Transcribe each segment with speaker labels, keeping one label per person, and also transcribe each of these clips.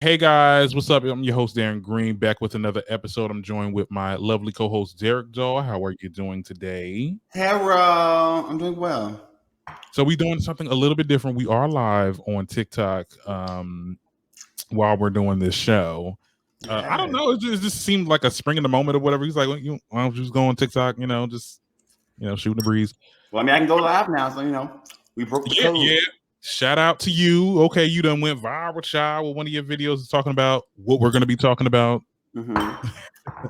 Speaker 1: Hey guys, what's up? I'm your host Darren Green, back with another episode. I'm joined with my lovely co-host Derek Daw. How are you doing today?
Speaker 2: Hello, I'm doing well.
Speaker 1: So we're doing something a little bit different. We are live on TikTok while we're doing this show. I don't
Speaker 2: Yes.
Speaker 1: know. It just seemed like a spring in the moment or whatever. He's like, why don't you just go on TikTok? Just shooting the breeze.
Speaker 2: Well, I mean, I can go live now, so we broke the
Speaker 1: Yeah,
Speaker 2: code.
Speaker 1: yeah. Shout out to you. Okay, you done went viral, child, with one of your videos is talking about what we're going to be talking about.
Speaker 2: Mm-hmm.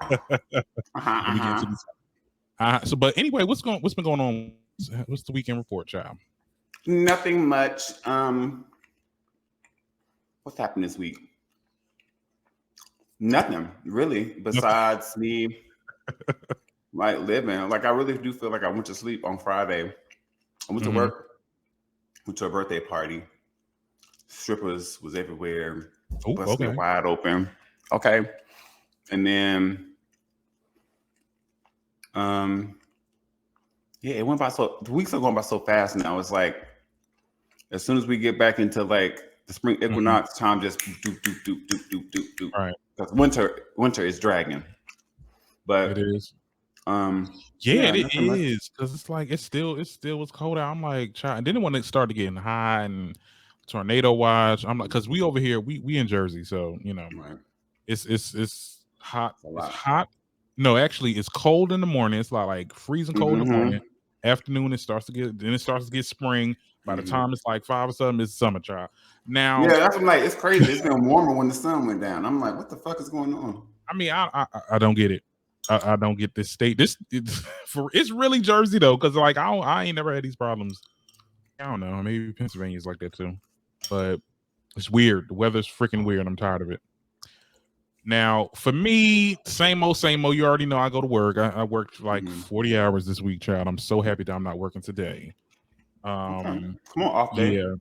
Speaker 1: Let me get into this. But anyway, what's been going on? What's the weekend report, child?
Speaker 2: Nothing much. What's happened this week? Nothing really, besides me like living. Like I really do feel like I went to sleep on Friday. I went to work, went to a birthday party. Strippers was everywhere,
Speaker 1: Oh,
Speaker 2: busted
Speaker 1: okay.
Speaker 2: wide open. Okay, and then yeah, it went by the weeks are going by so fast now. It's like as soon as we get back into like the spring equinox, time just do.
Speaker 1: Right.
Speaker 2: Because winter is dragging. But
Speaker 1: It is. Yeah,
Speaker 2: yeah,
Speaker 1: it
Speaker 2: nothing much.
Speaker 1: is. Because it's like it still was cold out. I'm like, child. And then when it started getting hot and tornado watch, I'm like, because we over here, we in Jersey, so
Speaker 2: Right.
Speaker 1: it's hot.
Speaker 2: It's a
Speaker 1: It's
Speaker 2: lot.
Speaker 1: hot. No, actually, it's cold in the morning. It's like freezing cold in the morning.
Speaker 2: Mm-hmm.
Speaker 1: Afternoon, it starts to get spring. By the time it's like 5 or something, it's summer, child. Now,
Speaker 2: Yeah, that's what I'm like. It's crazy. It's been warmer when the sun went down. I'm like, what the fuck is going on?
Speaker 1: I mean, I don't get it. I don't get this state. It's really Jersey though, because like I ain't never had these problems. I don't know. Maybe Pennsylvania's like that too, but it's weird. The weather's freaking weird. I'm tired of it. Now, for me, same old, same old. You already know I go to work. I worked like 40 hours this week, child. I'm so happy that I'm not working today.
Speaker 2: Okay. Come on, off day.
Speaker 1: Yeah.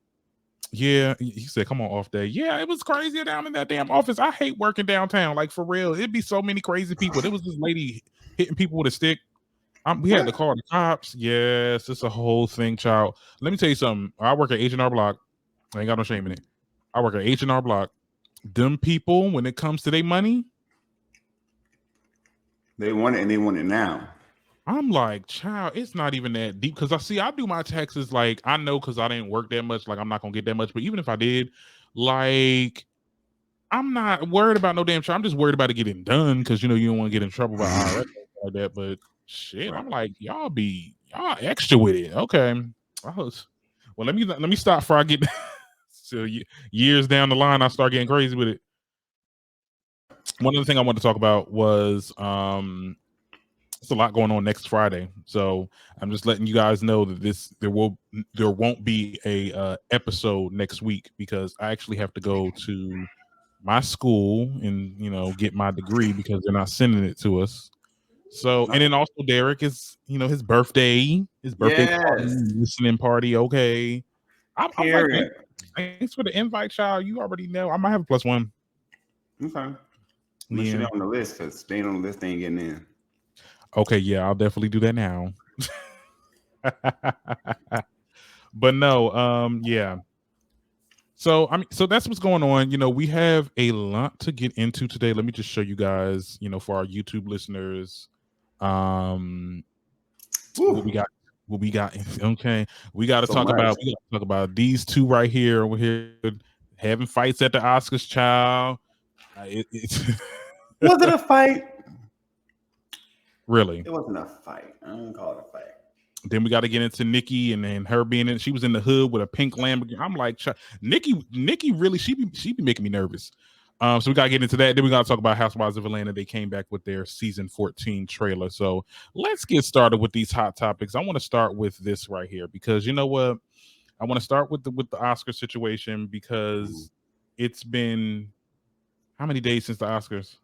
Speaker 1: Yeah, he said, "Come on, off day." Yeah, it was crazy down in that damn office. I hate working downtown. Like for real, it'd be so many crazy people. There was this lady hitting people with a stick. We had to call the cops. Yes, it's a whole thing, child. Let me tell you something. I work at H&R Block. I ain't got no shame in it. I work at H&R Block. Them people, when it comes to their money,
Speaker 2: They want it and they want it now.
Speaker 1: I'm like, child, it's not even that deep. Because I do my taxes like I know because I didn't work that much. Like I'm not gonna get that much. But even if I did, like I'm not worried about no damn trouble. I'm just worried about it getting done because you don't want to get in trouble by IRS like that. But shit,
Speaker 2: Right.
Speaker 1: I'm like, y'all extra with it. Okay. Well, let me stop before I get so years down the line. I start getting crazy with it. One other thing I wanted to talk about was it's a lot going on next Friday. So I'm just letting you guys know that there won't be a episode next week because I actually have to go to my school and get my degree because they're not sending it to us. So and then also Derek is his birthday party,
Speaker 2: Yes.
Speaker 1: listening party. Okay, I'm like
Speaker 2: Period.
Speaker 1: thanks for the invite, child. You already know I might have a +1.
Speaker 2: Okay. Make sure
Speaker 1: Yeah.
Speaker 2: they're on the list because staying on the list they ain't getting in.
Speaker 1: Okay. Yeah, I'll definitely do that now. But no. Yeah. So so that's what's going on. We have a lot to get into today. Let me just show you guys. For our YouTube listeners, what we got. What we got. Okay, we got to
Speaker 2: So
Speaker 1: talk
Speaker 2: much.
Speaker 1: about these two right here. We're here having fights at the Oscars, child. It's
Speaker 2: Was it a fight?
Speaker 1: really.
Speaker 2: It wasn't a fight. I don't call it a fight.
Speaker 1: Then we got to get into Nicki and then her being in. She was in the hood with a pink Lamborghini. I'm like, Nicki really, she be making me nervous. So we got to get into that. Then we got to talk about Housewives of Atlanta. They came back with their season 14 trailer. So let's get started with these hot topics. I want to start with this right here because you know what? I want to start with the Oscar situation because it's been how many days since the Oscars?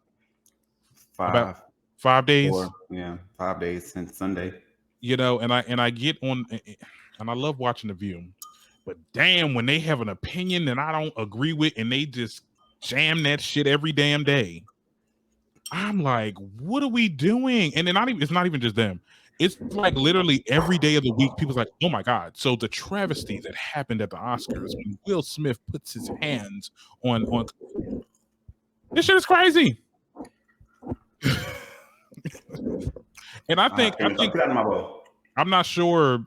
Speaker 1: About
Speaker 2: 5,
Speaker 1: 5 days.
Speaker 2: 4, yeah, 5 days since Sunday.
Speaker 1: And I get on and I love watching The View. But damn, when they have an opinion that I don't agree with and they just jam that shit every damn day, I'm like, what are we doing? And then it's not even just them. It's like literally every day of the week, people's like, oh my God. So the travesty that happened at the Oscars when Will Smith puts his hands on This shit is crazy. And I think
Speaker 2: get out of my bowl.
Speaker 1: I'm not sure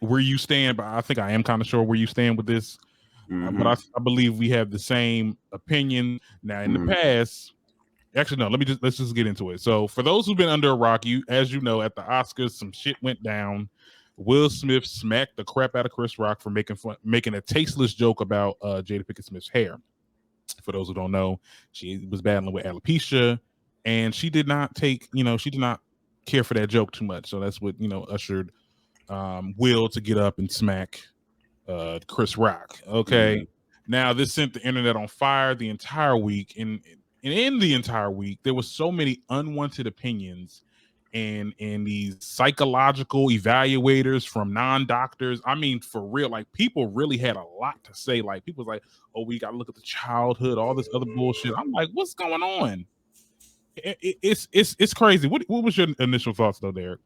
Speaker 1: where you stand, but I think I am kind of sure where you stand with this. But I believe we have the same opinion. Now, in the past, actually, no, let's just get into it. So, for those who've been under a rock, as you know, at the Oscars, some shit went down. Will Smith smacked the crap out of Chris Rock for making a tasteless joke about Jada Pinkett Smith's hair. For those who don't know, she was battling with alopecia, and she did not care for that joke too much. So that's what ushered Will to get up and smack Chris Rock. Okay. Now this sent the internet on fire the entire week, and in the entire week there was so many unwanted opinions and these psychological evaluators from non-doctors. I mean, for real, like people really had a lot to say. Like people was like, oh, we got to look at the childhood, all this other bullshit. I'm like, what's going on? It's crazy. What was your initial thoughts though, Derek?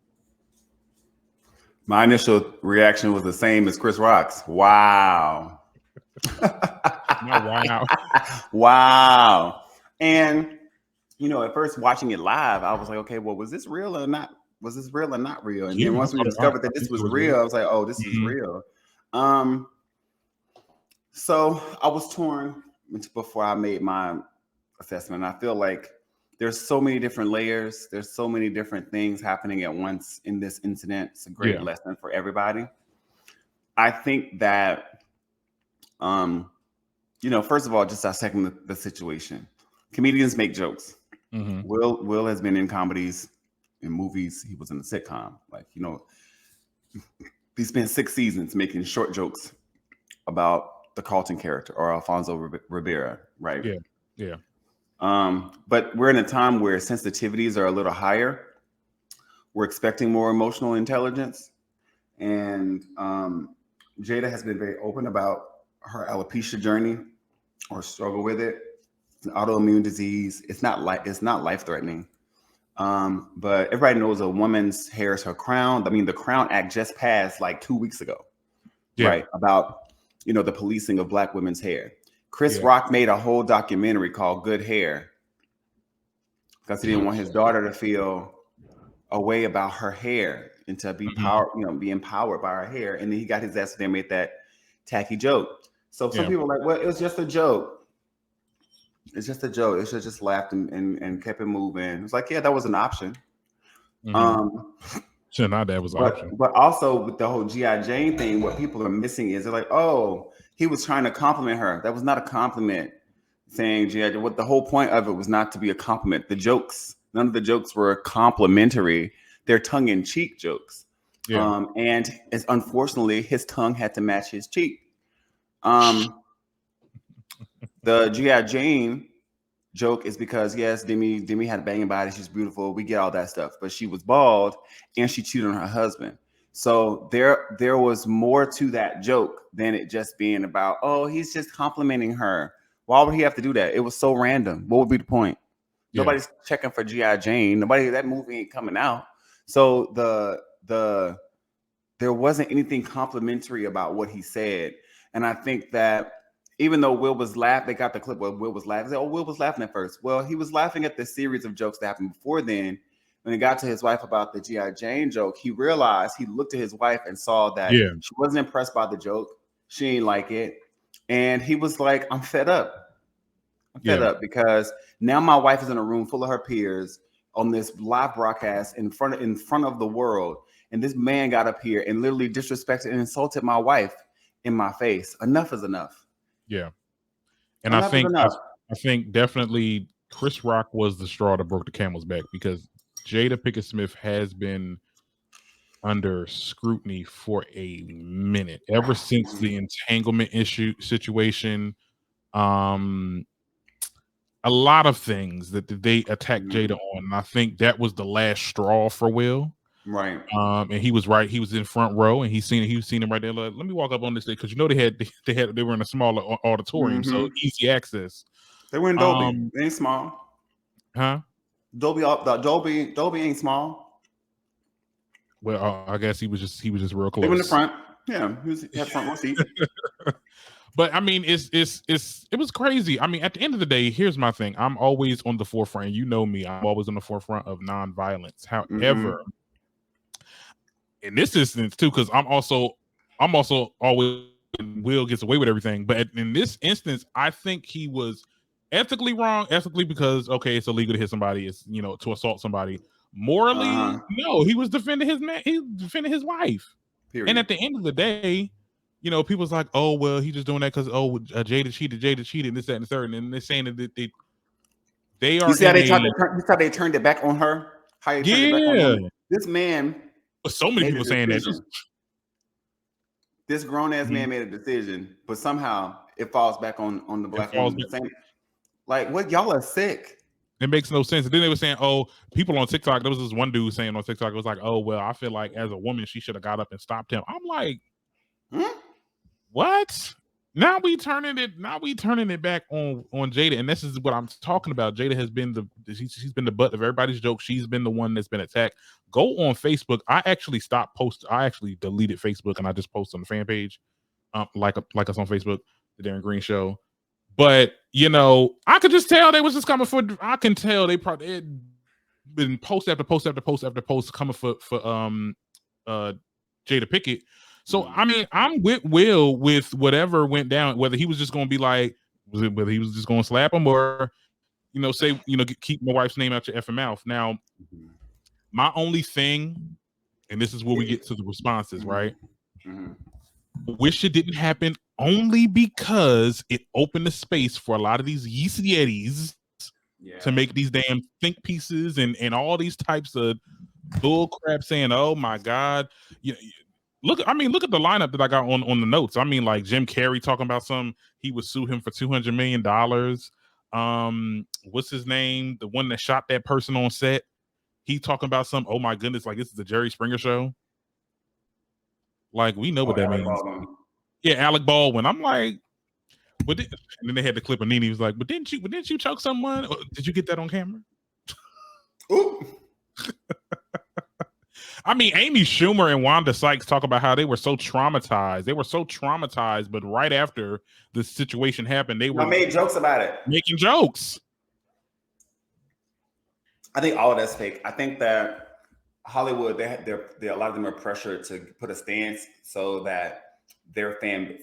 Speaker 2: My initial reaction was the same as Chris Rock's. Wow.
Speaker 1: Wow.
Speaker 2: Wow. And at first watching it live, I was like, okay, well, was this real or not? Was this real or not real? And then once we discovered that this was real, I was like, oh, this is real. So I was torn before I made my assessment. I feel like there's so many different layers. There's so many different things happening at once in this incident. It's a great lesson for everybody. I think that, first of all, just dissecting the situation. Comedians make jokes. Will has been in comedies, in movies. He was in a sitcom. He spent 6 seasons making short jokes about the Carlton character or Alfonso Rivera, right?
Speaker 1: Yeah.
Speaker 2: But we're in a time where sensitivities are a little higher. We're expecting more emotional intelligence. And Jada has been very open about her alopecia journey or struggle with it. It's an autoimmune disease. It's not life-threatening. But everybody knows a woman's hair is her crown. I mean, the Crown Act just passed like 2 weeks ago, right? About, the policing of Black women's hair. Chris Rock made a whole documentary called Good Hair because he didn't want his daughter to feel a way about her hair and to be be empowered by her hair. And then he got his ass there and made that tacky joke. So some people are like, well, it was just a joke. It's just a joke. They should have just laughed and kept it moving. It's like, yeah, that was an option.
Speaker 1: Sure, not that was an option.
Speaker 2: But also with the whole G.I. Jane thing, what people are missing is they're like, oh, he was trying to compliment her. That was not a compliment. Saying G.I. Jane, what the whole point of it was not to be a compliment. The jokes, none of the jokes were complimentary. They're tongue-in-cheek jokes. And it's unfortunately his tongue had to match his cheek. The G.I. Jane joke is because yes, Demi had a banging body, she's beautiful, we get all that stuff, but she was bald and she cheated on her husband. So there was more to that joke than it just being about, oh, he's just complimenting her. Why would he have to do that? It was so random. What would be the point? Nobody's checking for G.I. Jane. That movie ain't coming out. So there wasn't anything complimentary about what he said. And I think that even though Will was laughing, they got the clip where Will was laughing. They said, oh, Will was laughing at first. Well, he was laughing at the series of jokes that happened before then. When he got to his wife about the G.I. Jane joke, he realized, he looked at his wife and saw that she wasn't impressed by the joke. She ain't like it. And he was like, I'm fed up. I'm fed up because now my wife is in a room full of her peers on this live broadcast in front of the world. And this man got up here and literally disrespected and insulted my wife in my face. Enough is enough.
Speaker 1: Yeah. And I think definitely Chris Rock was the straw that broke the camel's back, because Jada Pinkett Smith has been under scrutiny for a minute, ever since the entanglement situation. A lot of things that they attacked Jada on. And I think that was the last straw for Will.
Speaker 2: Right.
Speaker 1: And he was right. He was in front row, and he was seen him right there. Like, let me walk up on this day, because they were in a smaller auditorium, so easy access.
Speaker 2: They were in Dolby. They ain't small.
Speaker 1: Huh?
Speaker 2: Dolby ain't small.
Speaker 1: Well, I guess he was just real close.
Speaker 2: They were in the front. Yeah, he had front row seat.
Speaker 1: But I mean, it was crazy. I mean, at the end of the day, here's my thing. I'm always on the forefront. You know me. I'm always on the forefront of nonviolence. However, in this instance too, because I'm also always Will gets away with everything. But in this instance, I think he was ethically wrong. Ethically because okay, it's illegal to hit somebody. It's to assault somebody. Morally, no, he was defending his man. He was defending his wife. Period. And at the end of the day, people's like, oh well, he's just doing that because Jada cheated, and this, that, and the third, and they're saying that they are.
Speaker 2: You see how they turned it back on her? How they turned it back on him? This man.
Speaker 1: So many people saying that.
Speaker 2: This grown ass man made a decision, but somehow it falls back on the black woman. Like, what? Y'all are sick.
Speaker 1: It makes no sense. And then they were saying, oh, people on TikTok, there was this one dude saying on TikTok, it was like, oh, well, I feel like as a woman, she should have got up and stopped him. I'm like, what? Now we turning it back on Jada. And this is what I'm talking about. Jada has been she's been the butt of everybody's joke. She's been the one that's been attacked. Go on Facebook. I actually stopped posting. I actually deleted Facebook and I just post on the fan page. Like us on Facebook, the Darren Green Show. But I could just tell they was just coming for. I can tell they probably been post after post after post after post coming for Jada Pinkett. So I mean, I'm with Will with whatever went down. Whether he was just going to be like, whether he was just going to slap him or say keep my wife's name out your effing mouth. Now, my only thing, and this is where we get to the responses, right? Wish it didn't happen only because it opened the space for a lot of these yeasty eddies to make these damn think pieces and all these types of bull crap saying, oh my God. Look at the lineup that I got on the notes. I mean, like Jim Carrey talking about he would sue him for $200 million. What's his name? The one that shot that person on set. He talking about oh my goodness, like this is the Jerry Springer show. Like we know what that means. Yeah, Alec Baldwin. I'm like, and then they had the clip of Nene. He was like, but didn't you choke someone? Or, did you get that on camera?
Speaker 2: Ooh.
Speaker 1: I mean, Amy Schumer and Wanda Sykes talk about how they were so traumatized. They were so traumatized, but right after the situation happened, they were
Speaker 2: made jokes about it.
Speaker 1: Making jokes.
Speaker 2: I think all of that's fake. I think that Hollywood, a lot of them are pressured to put a stance so that their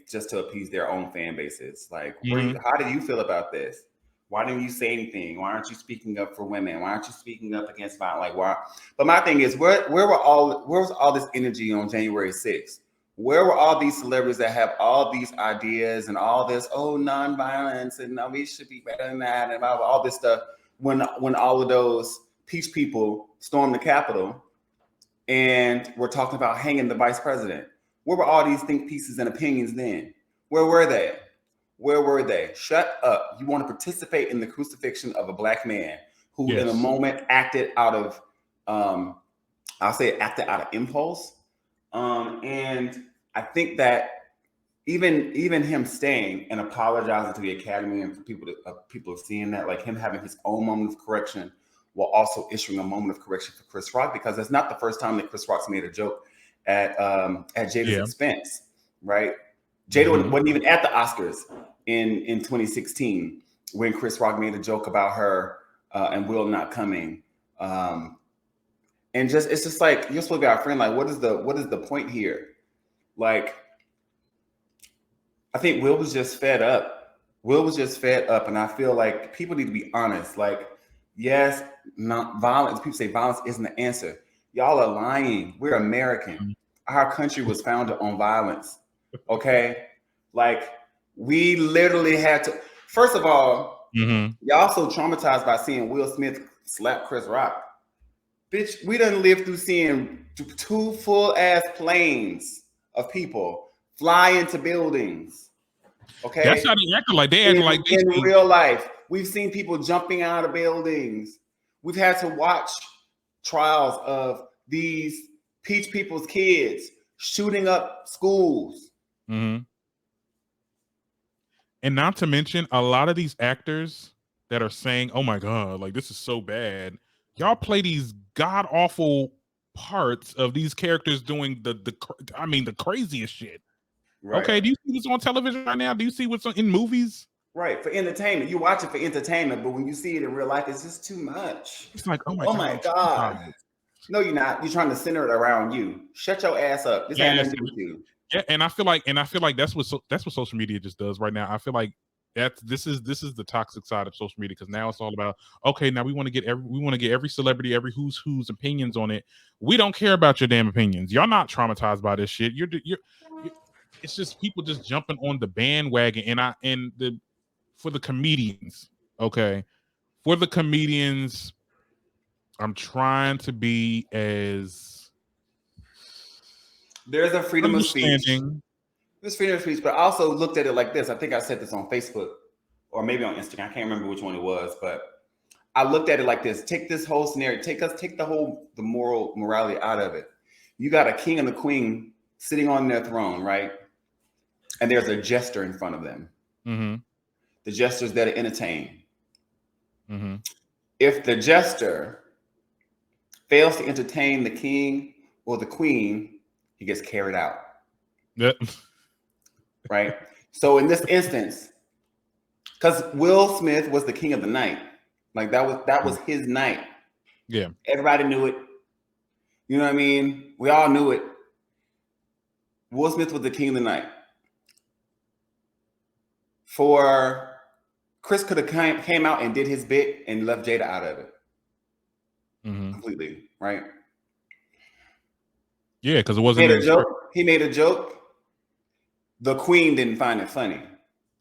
Speaker 2: just to appease their own fan bases. Like, how do you feel about this? Why didn't you say anything? Why aren't you speaking up for women? Why aren't you speaking up against violence? Like, why? But my thing is, where was all this energy on January 6th? Where were all these celebrities that have all these ideas and all this, nonviolence and we should be better than that and all this stuff when all of those peace people stormed the Capitol and we're talking about hanging the vice president? Where were all these think pieces and opinions then? Where were they? Where were they? Shut up. You want to participate in the crucifixion of a black man who in a moment acted out of, acted out of impulse. And I think that even him staying and apologizing to the Academy and for people seeing that, like him having his own moment of correction while also issuing a moment of correction for Chris Rock, because it's not the first time that Chris Rock's made a joke at Jada's expense, right? Jada wasn't even at the Oscars in 2016 when Chris Rock made a joke about her and Will not coming. And it's just like, you're supposed to be our friend. Like, what is the point here? Like, I think Will was just fed up. And I feel like people need to be honest. Like, yes, not violence. People say violence isn't the answer. Y'all are lying. We're American. Our country was founded on violence. Okay? Like, we literally had to. First of all, y'all so traumatized by seeing Will Smith slap Chris Rock. Bitch, we done lived through seeing 2 full-ass planes of people fly into buildings. Okay?
Speaker 1: That's how they acting like. They acting like
Speaker 2: in real life. We've seen people jumping out of buildings. We've had to watch trials of these Peach People's kids shooting up schools.
Speaker 1: And not to mention, a lot of these actors that are saying, oh my God, like this is so bad. Y'all play these god awful parts of these characters doing the craziest shit.
Speaker 2: Right.
Speaker 1: Okay, do you see what's on television right now? Do you see what's in movies?
Speaker 2: Right, for entertainment. You watch it for entertainment, but when you see it in real life, it's just too much.
Speaker 1: It's like, oh my
Speaker 2: Oh
Speaker 1: god,
Speaker 2: my
Speaker 1: I'm
Speaker 2: God.
Speaker 1: traumatized.
Speaker 2: No, you're not. You're trying to center it around you. Shut your ass up. This ain't
Speaker 1: Yes,
Speaker 2: nothing to do with you.
Speaker 1: yeah, and I feel like that's what social media just does right now. I feel like this is the toxic side of social media, because now it's all about, okay, now we want to get every celebrity, every who's opinions on it. We don't care about your damn opinions. Y'all not traumatized by this shit. You're it's just people just jumping on the bandwagon, for the comedians, okay, for the comedians, I'm trying to be as
Speaker 2: There's a freedom of speech.
Speaker 1: understanding.
Speaker 2: There's freedom of speech, but I also looked at it like this. I think I said this on Facebook or maybe on Instagram. I can't remember which one it was, but I looked at it like this. Take this whole scenario, take the morality out of it. You got a king and a queen sitting on their throne, right? And there's a jester in front of them.
Speaker 1: Mm-hmm.
Speaker 2: The jester's there to entertain.
Speaker 1: Mm-hmm.
Speaker 2: If the jester fails to entertain the king or the queen, he gets carried out.
Speaker 1: Yep.
Speaker 2: Right? So in this instance, because Will Smith was the king of the night, like that was his night.
Speaker 1: Yeah.
Speaker 2: Everybody knew it. You know what I mean? We all knew it. Will Smith was the king of the night. For Chris could have came out and did his bit and left Jada out of it.
Speaker 1: Mm-hmm.
Speaker 2: Completely, right?
Speaker 1: Yeah, because it wasn't
Speaker 2: He made a joke. The queen didn't find it funny.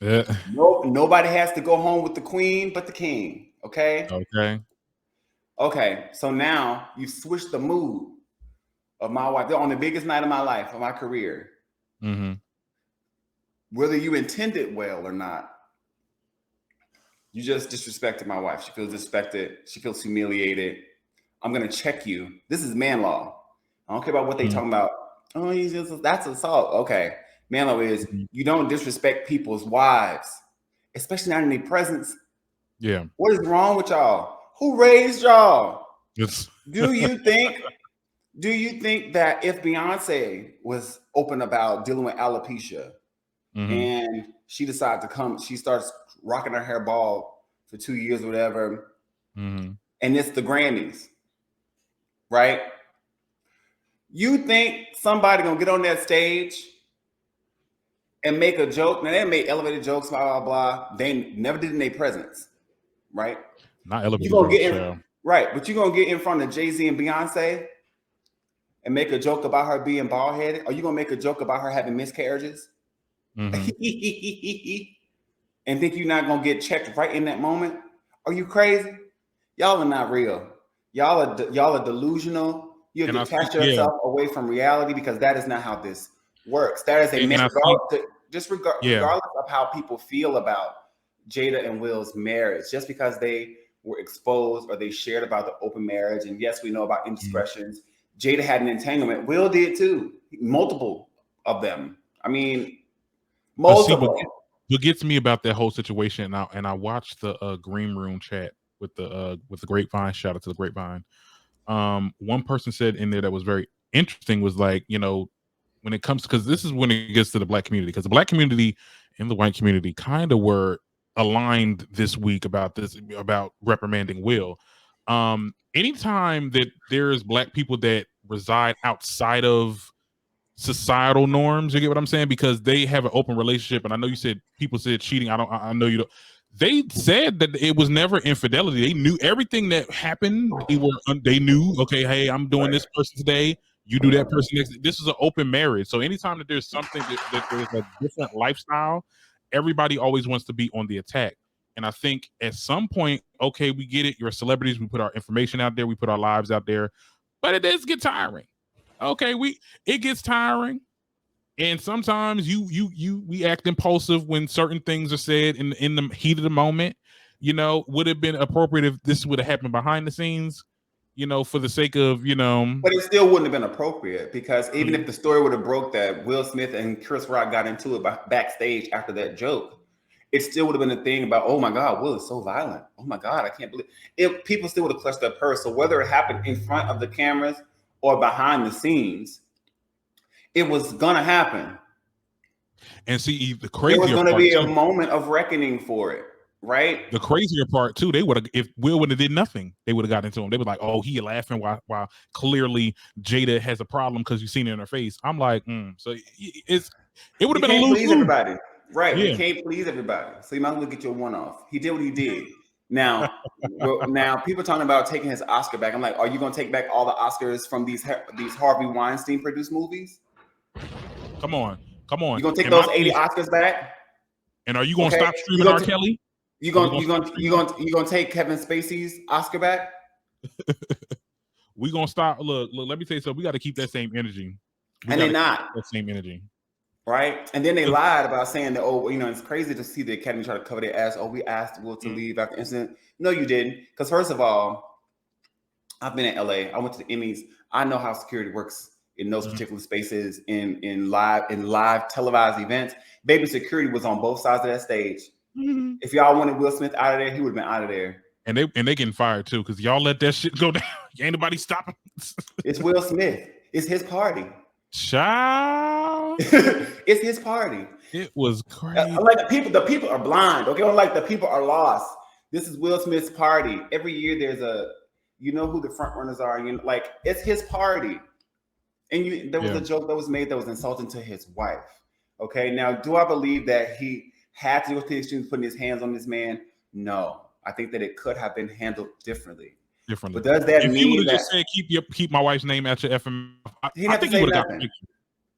Speaker 1: Yeah.
Speaker 2: Nobody has to go home with the queen but the king. Okay. So now you switched the mood of my wife. They're on the biggest night of my life, of my career.
Speaker 1: Mm-hmm.
Speaker 2: Whether you intended well or not, you just disrespected my wife. She feels disrespected. She feels humiliated. I'm gonna check you. This is man law. I don't care about what they talking about. Oh, that's assault. Okay. Man law is you don't disrespect people's wives, especially not in their presence.
Speaker 1: Yeah.
Speaker 2: What is wrong with y'all? Who raised y'all?
Speaker 1: It's
Speaker 2: Do you think that if Beyonce was open about dealing with alopecia and she decided to come, she starts rocking her hair bald for 2 years or whatever, and it's the Grammys, right? You think somebody gonna get on that stage and make a joke? Now they made elevated jokes, blah blah blah. They never did in their presence, right?
Speaker 1: not elevated
Speaker 2: You gonna
Speaker 1: jokes,
Speaker 2: get in, right? But you gonna get in front of Jay-Z and Beyonce and make a joke about her being bald headed? Or you gonna make a joke about her having miscarriages? And think you're not gonna get checked right in that moment? Are you crazy? Y'all are not real. Y'all are delusional. You detach yourself away from reality, because that is not how this works. That is regardless of how people feel about Jada and Will's marriage, just because they were exposed or they shared about the open marriage, and yes, we know about indiscretions. Jada had an entanglement. Will did too. Multiple of them. I mean, most of them.
Speaker 1: What gets me about that whole situation, and I watched the green room chat with the Grapevine. Shout out to the Grapevine. One person said in there that was very interesting was like, when it comes, because this is when it gets to the black community, because the black community and the white community kind of were aligned this week about reprimanding Will. Anytime that there's black people that reside outside of societal norms, you get what I'm saying, because they have an open relationship, and I know you said people said cheating. I know you don't. They said that it was never infidelity. They knew everything that happened. They knew, okay, hey, I'm doing this person today, you do that person next. This is an open marriage. So anytime that there's something that there's a different lifestyle, everybody always wants to be on the attack. And I think at some point, okay, we get it. You're celebrities. We put our information out there. We put our lives out there. But it does get tiring. Okay, it gets tiring. And sometimes we act impulsive when certain things are said in the heat of the moment. Would have been appropriate if this would have happened behind the scenes, for the sake of,
Speaker 2: But it still wouldn't have been appropriate, because even if the story would have broke that Will Smith and Chris Rock got into it backstage after that joke, it still would have been a thing about, oh my God, Will is so violent. Oh my God, I can't believe it. People still would have clutched their purse. So whether it happened in front of the cameras or behind the scenes, it was gonna happen.
Speaker 1: And see, the
Speaker 2: There
Speaker 1: crazier
Speaker 2: was going to
Speaker 1: part
Speaker 2: be a
Speaker 1: too,
Speaker 2: moment of reckoning for it, right?
Speaker 1: the crazier part too, they would have, if Will would have did nothing, they would have got into him. They were like, "Oh, he laughing while clearly Jada has a problem because you've seen it in her face." I'm like, so it would have
Speaker 2: You
Speaker 1: been a
Speaker 2: can't
Speaker 1: lose
Speaker 2: please
Speaker 1: lose.
Speaker 2: everybody, right? You
Speaker 1: Yeah,
Speaker 2: can't please everybody, so you might as well get your one off. He did what he did. Now, now people talking about taking his Oscar back. I'm like, are you going to take back all the Oscars from these Harvey Weinstein produced movies?
Speaker 1: come on.
Speaker 2: You going to take
Speaker 1: And my
Speaker 2: those
Speaker 1: thing
Speaker 2: 80
Speaker 1: is,
Speaker 2: Oscars back?
Speaker 1: and are you going to
Speaker 2: Okay,
Speaker 1: stop streaming R. Kelly?
Speaker 2: you
Speaker 1: Are we
Speaker 2: going
Speaker 1: going
Speaker 2: you
Speaker 1: to stop
Speaker 2: going you
Speaker 1: streaming?
Speaker 2: going you going to take Kevin Spacey's Oscar back?
Speaker 1: We gonna stop. Look. Let me tell you something. We got to keep that same energy.
Speaker 2: And they're not.
Speaker 1: That same energy.
Speaker 2: Right. And then they lied about saying that, oh, it's crazy to see the Academy try to cover their ass. Oh, we asked Will to leave after the incident. No, you didn't. Because first of all, I've been in LA. I went to the Emmys. I know how security works in those particular spaces in live televised events. Baby, security was on both sides of that stage. If y'all wanted Will Smith out of there, he would have been out of there.
Speaker 1: And they getting fired too, because y'all let that shit go down. Ain't nobody stopping.
Speaker 2: It's Will Smith. It's his party.
Speaker 1: Child.
Speaker 2: It's his party.
Speaker 1: It was crazy.
Speaker 2: Like the people are blind. Okay, like the people are lost. This is Will Smith's party. Every year there's you know who the front runners are. Like it's his party. And there was a joke that was made that was insulting to his wife. Okay, now do I believe that he had to go to the extreme putting his hands on this man? No, I think that it could have been handled differently. But does that
Speaker 1: if
Speaker 2: mean
Speaker 1: he would have
Speaker 2: that
Speaker 1: just said keep my wife's name out your FM? I think he would have got the picture.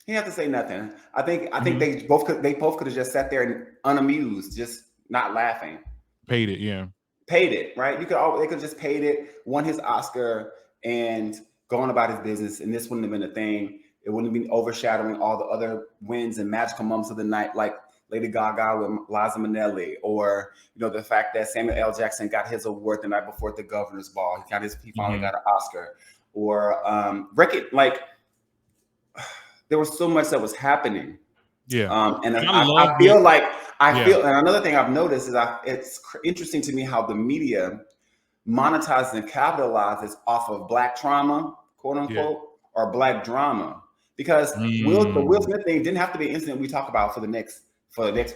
Speaker 2: He had to say nothing. I think they both could have just sat there and unamused, just not laughing.
Speaker 1: Paid it, yeah.
Speaker 2: Paid it, right? They could just paid it, won his Oscar, and gone about his business. And this wouldn't have been a thing. It wouldn't have been overshadowing all the other wins and magical moments of the night, like Lady Gaga with Liza Minnelli, or the fact that Samuel L. Jackson got his award the night before at the Governor's Ball. He finally got an Oscar, or there was so much that was happening.
Speaker 1: Yeah.
Speaker 2: And I feel like and another thing I've noticed is it's interesting to me how the media monetizes and capitalizes off of Black trauma, quote unquote, or Black drama. Because the Will Smith thing didn't have to be an incident we talk about for the next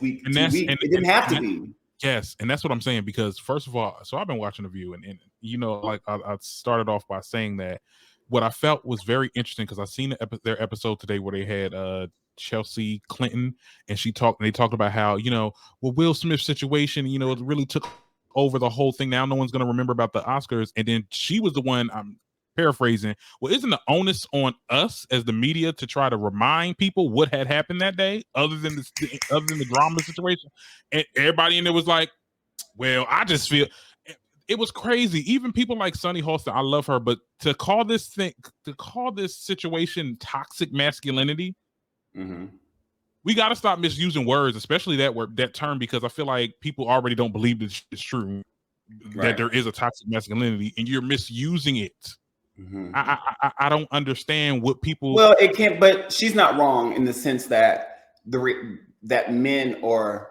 Speaker 2: week, 2 weeks. It didn't have to be.
Speaker 1: Yes, and that's what I'm saying, because first of all, so I've been watching The View, and like I started off by saying that what I felt was very interesting, because I seen their episode today where they had Chelsea Clinton, and they talked about how Will Smith's situation, it really took over the whole thing. Now no one's going to remember about the Oscars, and then she was the one, I'm paraphrasing, well, isn't the onus on us as the media to try to remind people what had happened that day, other than the drama situation? And everybody in there was like, well, I just feel it was crazy. Even people like Sunny Holston, I love her, but to call this situation toxic masculinity, we got to stop misusing words, especially that term, because I feel like people already don't believe that it's true, that there is a toxic masculinity, and you're misusing it. I don't understand what people.
Speaker 2: Well, it can't. But she's not wrong in the sense that men are,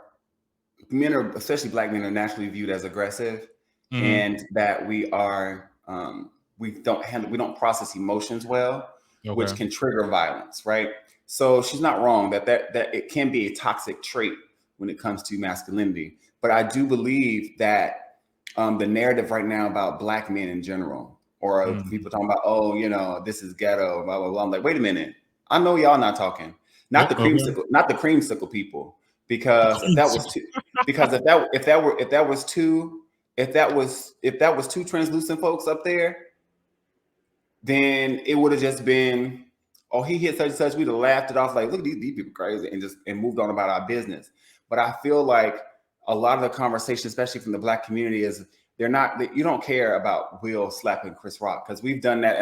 Speaker 2: especially Black men, are naturally viewed as aggressive, and that we don't process emotions well, which can trigger violence, right? So she's not wrong that it can be a toxic trait when it comes to masculinity. But I do believe that the narrative right now about Black men in general, or people talking about, this is ghetto, blah blah blah. I'm like, wait a minute, I know y'all not talking, not the creamsicle people, because if that was two translucent folks up there, then it would have just been, oh, he hit such and such. We'd have laughed it off like, look, these people crazy, and moved on about our business. But I feel like a lot of the conversation, especially from the Black community, is you don't care about Will slapping Chris Rock, because we've done that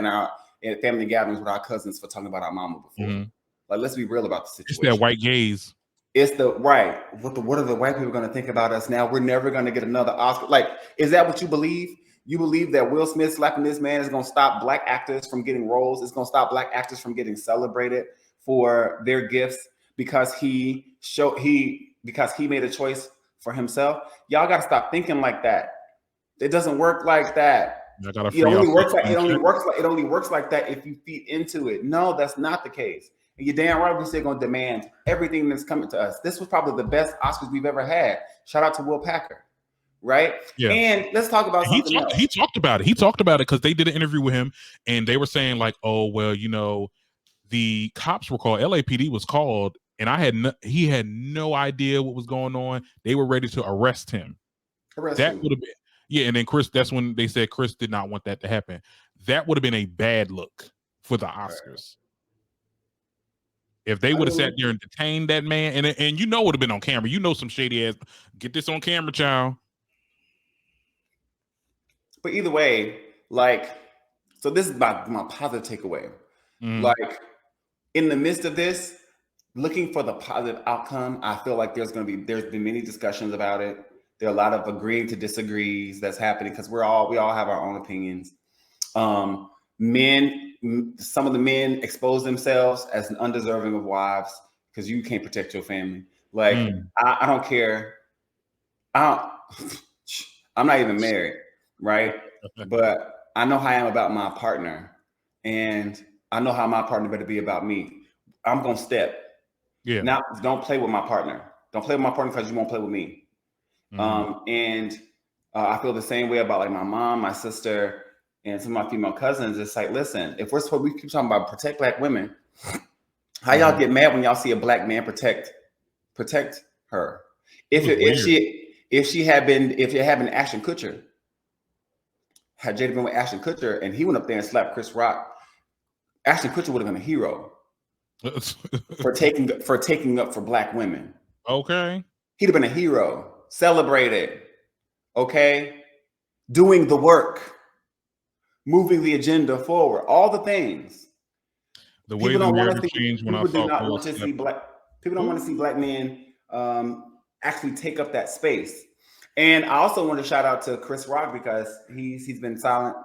Speaker 2: in family gatherings with our cousins for talking about our mama before. Like, let's be real about the situation.
Speaker 1: It's that white gaze.
Speaker 2: It's what are the white people going to think about us now? We're never going to get another Oscar. Like, is that what you believe? You believe that Will Smith slapping this man is going to stop Black actors from getting roles? It's going to stop Black actors from getting celebrated for their gifts because he made a choice for himself? Y'all got to stop thinking like that. It doesn't work like that. It only works like that if you feed into it. No, that's not the case. And you're damn right we're still going to demand everything that's coming to us. This was probably the best Oscars we've ever had. Shout out to Will Packer, right?
Speaker 1: Yeah.
Speaker 2: And let's talk about something else.
Speaker 1: He talked about it. He talked about it because they did an interview with him, and they were saying like, oh, well, the cops were called, LAPD was called, and he had no idea what was going on. They were ready to arrest him. That would have been, yeah. And then that's when they said Chris did not want that to happen. That would have been a bad look for the Oscars. If they would have sat there and detained that man, and it would have been on camera. Some shady ass, get this on camera, child.
Speaker 2: But either way, so this is my positive takeaway. Like, in the midst of this, looking for the positive outcome, I feel like there's been many discussions about it. There are a lot of agreeing to disagrees that's happening because we all have our own opinions. Some of the men expose themselves as undeserving of wives because you can't protect your family. Like, I don't care. I'm not even married, right? But I know how I am about my partner, and I know how my partner better be about me. I'm gonna step. Yeah. Now, don't play with my partner. Don't play with my partner because you won't play with me. And I feel the same way about like my mom, my sister, and some of my female cousins. It's like, listen, if we keep talking about protect Black women, how y'all get mad when y'all see a Black man protect her? If it had been Ashton Kutcher, had Jada been with Ashton Kutcher and he went up there and slapped Chris Rock, Ashton Kutcher would have been a hero for taking up for Black women.
Speaker 1: Okay.
Speaker 2: He'd have been a hero, celebrated, okay? Doing the work, moving the agenda forward, all the things.
Speaker 1: The way the narrative changed when I saw
Speaker 2: people don't want to see Black men actually take up that space. And I also want to shout out to Chris Rock because he's been silent.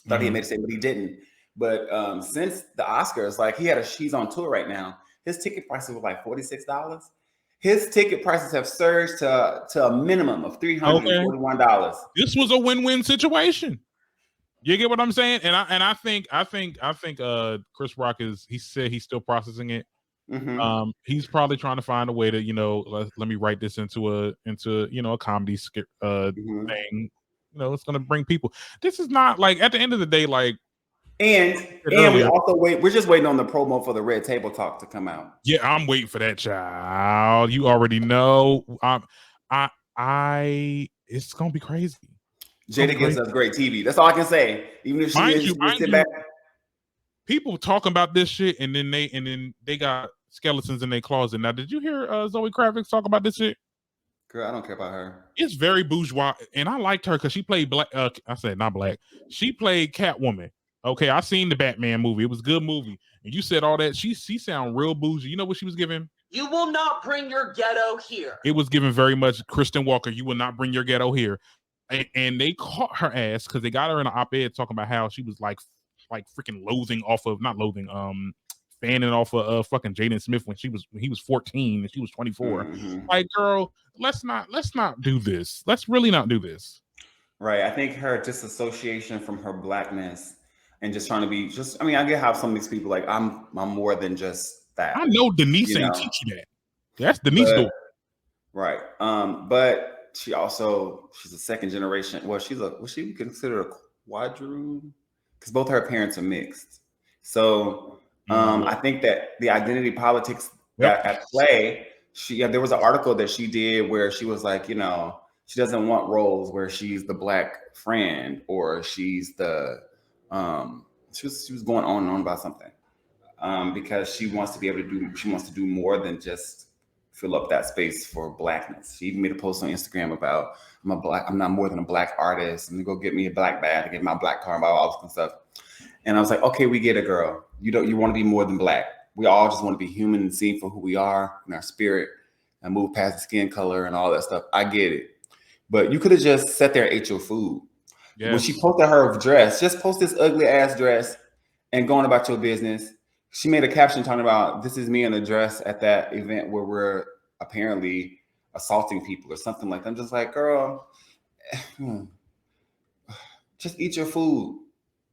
Speaker 2: Thought he had made a statement, but he didn't. But since the Oscars, like he's on tour right now. His ticket prices were like $46. His ticket prices have surged to a minimum of $341.
Speaker 1: This was a win-win situation. You get what I'm saying? And I think Chris Rock he said he's still processing it. He's probably trying to find a way to let me write this into a comedy thing. It's going to bring people. This is not like at the end of the day like.
Speaker 2: And we're just waiting on the promo for the Red Table Talk to come out.
Speaker 1: Yeah, I'm waiting for that, child. You already know. It's gonna be crazy.
Speaker 2: Jada gives us great TV. That's all I can say. Even if she sit back.
Speaker 1: People talking about this shit, and then they got skeletons in their closet. Now, did you hear Zoe Kravitz talk about this shit?
Speaker 2: Girl, I don't care about her.
Speaker 1: It's very bourgeois, and I liked her because she played black. I said not black. She played Catwoman. Okay, I seen the Batman movie. It was a good movie. And you said all that. She sound real bougie. You know what she was giving?
Speaker 3: You will not bring your ghetto here.
Speaker 1: It was given very much Kristen Walker. You will not bring your ghetto here. And they caught her ass because they got her in an op-ed talking about how she was like freaking fanning off of fucking Jaden Smith when he was 14 and she was 24. Like, girl, let's not do this. Let's really not do this.
Speaker 2: Right. I think her disassociation from her Blackness and just trying to be I get how some of these people like I'm more than just that.
Speaker 1: I know Denise ain't teach you that. That's Denise though.
Speaker 2: Right. But she's a second generation. Well, was she considered a quadroon? Because both her parents are mixed. So I think that the identity politics at play, there was an article that she did where she was like, she doesn't want roles where she's the Black friend or she's the she was going on and on about something because she wants to do more than just fill up that space for Blackness. She even made a post on Instagram about I'm not more than a Black artist. I'm gonna go get me a Black bag to get my Black car and all this kind of stuff. And I was like, okay, we get it, girl. You want to be more than Black. We all just want to be human and seen for who we are in our spirit and move past the skin color and all that stuff. I get it. But you could have just sat there and ate your food. Yes. When she posted her dress, just post this ugly ass dress and going about your business. She made a caption talking about this is me in a dress at that event where we're apparently assaulting people or something like that. I'm just like, girl, just eat your food.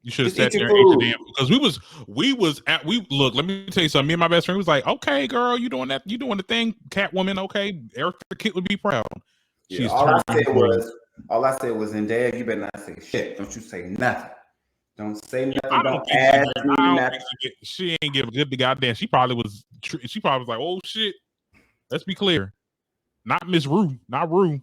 Speaker 1: You should have
Speaker 2: Just
Speaker 1: sat
Speaker 2: eat
Speaker 1: there
Speaker 2: your
Speaker 1: and ate
Speaker 2: food.
Speaker 1: the damn because look, let me tell you something. Me and my best friend was like, okay, girl, you doing that, you doing the thing, Catwoman, okay. Erica Kit would be proud.
Speaker 2: Yeah,
Speaker 1: She's
Speaker 2: all I said was, Zendaya, you better not say shit. Don't you say nothing. Don't say nothing. Don't ask me nothing.
Speaker 1: She ain't give a good goddamn. She probably was like, oh shit. Let's be clear. Not Miss Rue. Not Rue.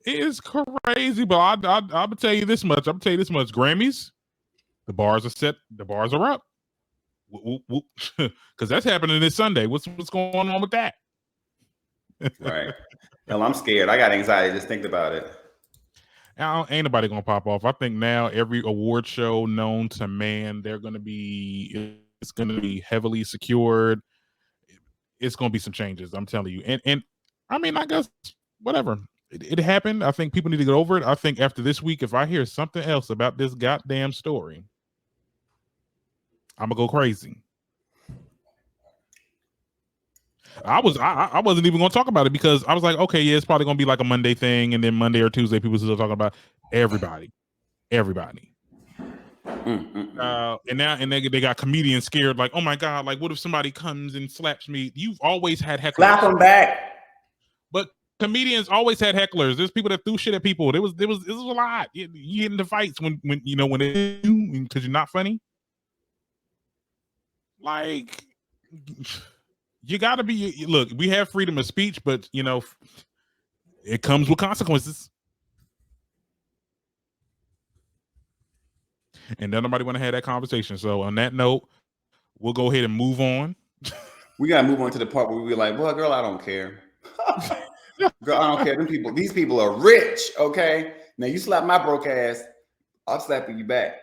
Speaker 1: It is crazy, but I'm gonna tell you this much. Grammys, the bars are set. The bars are up. Because that's happening this Sunday. What's going on with that?
Speaker 2: Right. Hell, I'm scared. I got anxiety just thinking about it.
Speaker 1: Ain't nobody gonna pop off. I think now every award show known to man, it's gonna be heavily secured. It's gonna be some changes. I'm telling you. And I mean, I guess whatever. It happened. I think people need to get over it. I think after this week, if I hear something else about this goddamn story, I'm gonna go crazy. I wasn't even gonna talk about it because I was like, okay, yeah, it's probably gonna be like a Monday thing, and then Monday or Tuesday, people still talking about everybody. And they got comedians scared, like, oh my god, like what if somebody comes and slaps me? You've always had hecklers.
Speaker 2: Slap them back.
Speaker 1: But comedians always had hecklers. There's people that threw shit at people. It was a lot. You get into fights when because you're not funny. Like, you gotta be. Look, we have freedom of speech, but it comes with consequences. And then nobody want to have that conversation. So on that note, we'll go ahead and move on.
Speaker 2: We gotta move on to the part where we're like, well, girl, I don't care. Girl, I don't care. These people are rich. Okay. Now you slap my broke ass, I'll slap you back.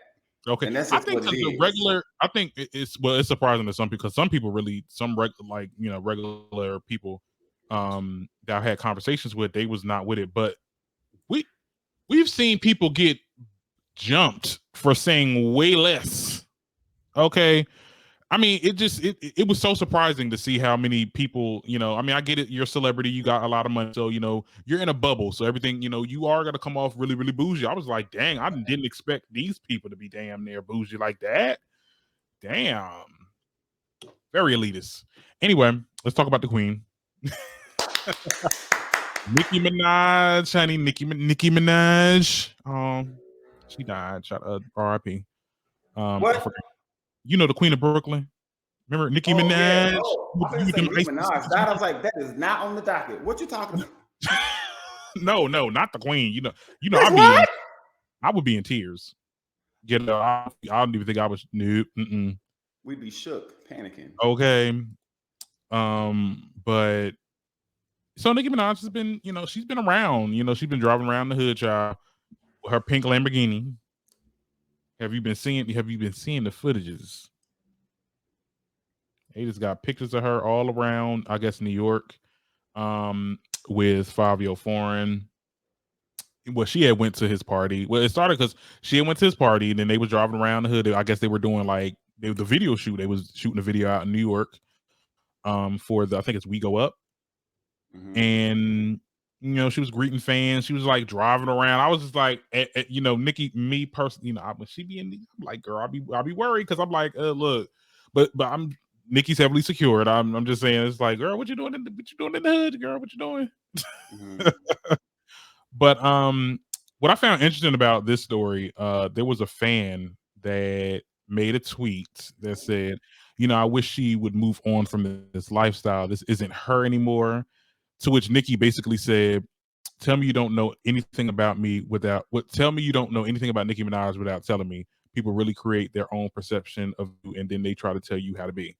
Speaker 1: Okay.
Speaker 2: And that's
Speaker 1: I
Speaker 2: just
Speaker 1: think
Speaker 2: what it is.
Speaker 1: I think it's surprising to some people because some people regular people that I had conversations with, they was not with it. But we've seen people get jumped for saying way less. Okay. I mean, it was so surprising to see how many people, I mean, I get it. You're a celebrity. You got a lot of money. So, you're in a bubble. So everything, you are going to come off really, really bougie. I was like, dang, I didn't expect these people to be damn near bougie like that. Damn. Very elitist. Anyway, let's talk about the queen. Nicki Minaj, honey, Nicki Minaj. She died. R.I.P.
Speaker 2: What?
Speaker 1: The Queen of Brooklyn. Remember Nicki Minaj?
Speaker 2: Yeah. Oh, I was saying Nicki Minaj. I was like, that is not on the docket. What you talking about?
Speaker 1: No, not the Queen. I would be in tears. I don't even think I was. Nope.
Speaker 2: We'd be shook, panicking.
Speaker 1: Okay. But so Nicki Minaj has been, she's been around. She's been driving around the hood, child, with her pink Lamborghini. Have you been seeing the footages? They just got pictures of her all around, I guess, New York, with Fivio Foreign. Well, she had went to his party. Well, it started because she had went to his party, and then they was driving around the hood. I guess they were doing the video shoot. They was shooting a video out in New York, for I think it's We Go Up, and she was greeting fans. She was like driving around. I was just like, Nicki, me personally, when she be in, I'm like, girl, I'll be worried because I'm like, look, but Nicki's heavily secured. I'm just saying, it's like, girl, what you doing in the hood, girl? What you doing? But what I found interesting about this story, there was a fan that made a tweet that said, I wish she would move on from this lifestyle. This isn't her anymore. To which Nicki basically said, tell me you don't know anything about me tell me you don't know anything about Nicki Minaj without telling me. People really create their own perception of you, and then they try to tell you how to be.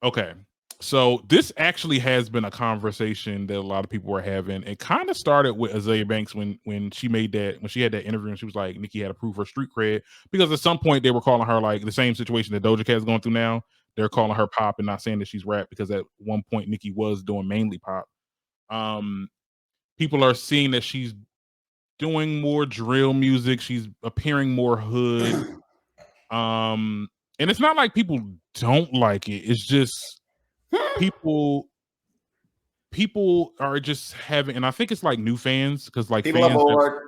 Speaker 1: Okay. So this actually has been a conversation that a lot of people were having. It kind of started with Azealia Banks when she had that interview and she was like, Nicki had to prove her street cred, because at some point they were calling her like the same situation that Doja Cat is going through now. They're calling her pop and not saying that she's rap, because at one point Nicki was doing mainly pop. People are seeing that she's doing more drill music. She's appearing more hood. And it's not like people don't like it. It's just people people are just having, and I think it's like new fans because like
Speaker 2: people
Speaker 1: fans
Speaker 2: are bored.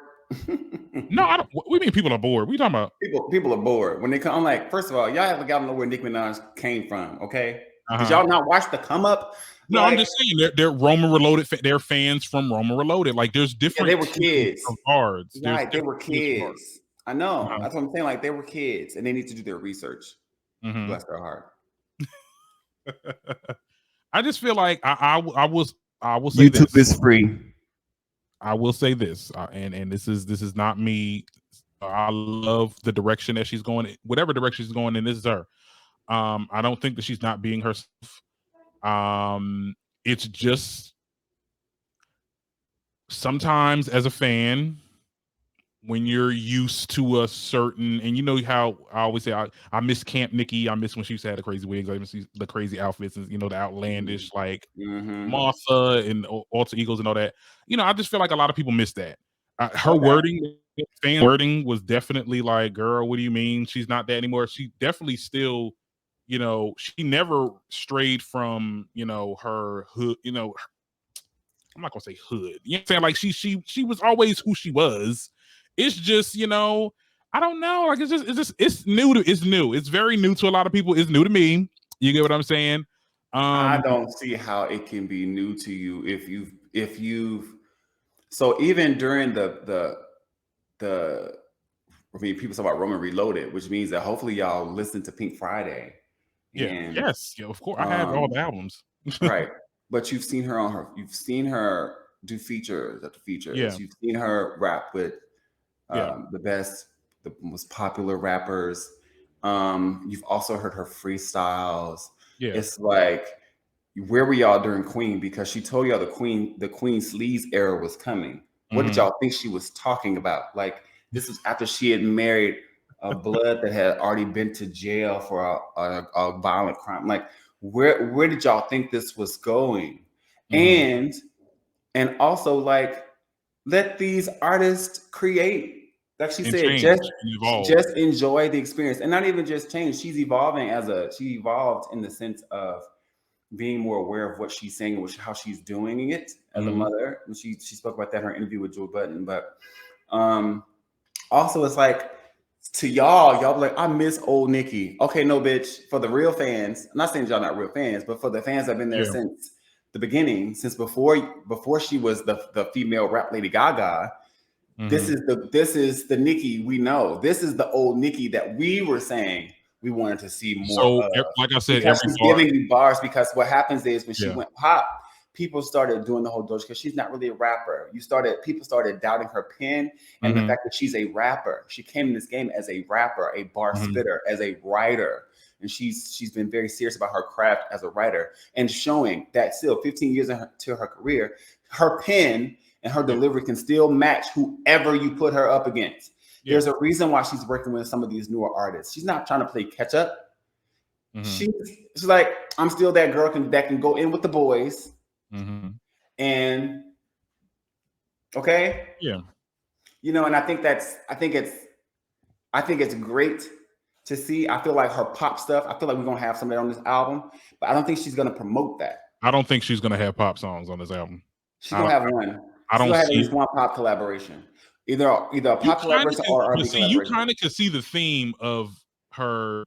Speaker 1: No, I don't. What do you mean people are bored? What are you talking about?
Speaker 2: People are bored when they come. I'm like, first of all, y'all haven't got to know where Nicki Minaj came from, okay? Did
Speaker 1: Uh-huh.
Speaker 2: y'all not watch the come up?
Speaker 1: No, I'm just saying they're Roma Reloaded. They're fans from Roma Reloaded. Like there's different.
Speaker 2: they were kids.
Speaker 1: Of guards.
Speaker 2: Right, they were kids. I know.
Speaker 1: Uh-huh.
Speaker 2: That's what I'm saying. Like they were kids, and they need to do their research.
Speaker 1: Mm-hmm.
Speaker 2: Bless their heart.
Speaker 1: I just feel like I will say
Speaker 2: YouTube is free.
Speaker 1: I will say this, and this is not me. I love the direction that she's going. Whatever direction she's going in, this is her. I don't think that she's not being herself. It's just sometimes as a fan, when you're used to a certain, and you know how I always say I miss Camp Nicki. I miss when she used to have the crazy wigs. I miss the crazy outfits and the outlandish like Martha and alter egos and all that. I just feel like a lot of people miss that. Her wording, fan wording was definitely like, girl, what do you mean she's not that anymore? She definitely still, she never strayed from, her hood, I'm not gonna say hood. You know what I'm saying? Like she was always who she was. It's just, I don't know. Like it's new. It's new. It's very new to a lot of people. It's new to me. You get what I'm saying?
Speaker 2: I don't see how it can be new to you if you've so even during the people talk about Roman Reloaded, which means that hopefully y'all listen to Pink Friday.
Speaker 1: And, yes, of course. I have all the albums.
Speaker 2: Right. But you've seen her do features after features. Yeah. You've seen her rap with the most popular rappers. You've also heard her freestyles. Yeah. It's like, where were y'all during Queen? Because she told y'all the Queen Sleaze era was coming. What did y'all think she was talking about? Like, this was after she had married a blood that had already been to jail for a violent crime. Like, where did y'all think this was going? And also, like, let these artists create. Like she said, just enjoy the experience, and not even just change. She's evolving she evolved in the sense of being more aware of what she's saying and how she's doing it as a mother. And she spoke about that in her interview with Joe Budden. But also, it's like, to y'all be like, I miss old Nicki. Okay, no, bitch. For the real fans, I'm not saying y'all not real fans, but for the fans that have been there since the beginning, since before she was the female rap Lady Gaga. This is the Nicki we know. This is the old Nicki that we were saying we wanted to see more of.
Speaker 1: Like I said,
Speaker 2: because she's giving you bars. Because what happens is when she went pop, people started doing the whole Doja because she's not really a rapper. People started doubting her pen and the fact that she's a rapper. She came in this game as a rapper, a bar spitter, as a writer. And she's been very serious about her craft as a writer and showing that still 15 years into her career, her pen and her delivery can still match whoever you put her up against. Yeah. There's a reason why she's working with some of these newer artists. She's not trying to play catch up. She's like, I'm still that girl that can go in with the boys. And okay. Yeah. And I think it's great to see. I feel like her pop stuff, I feel like we're gonna have some of that on this album, but I don't think she's gonna promote that.
Speaker 1: I don't think she's gonna have pop songs on this album.
Speaker 2: She's gonna have one. I don't have at least one pop collaboration. Either a pop collaboration or R&B collaboration.
Speaker 1: You kind of can see the theme of her.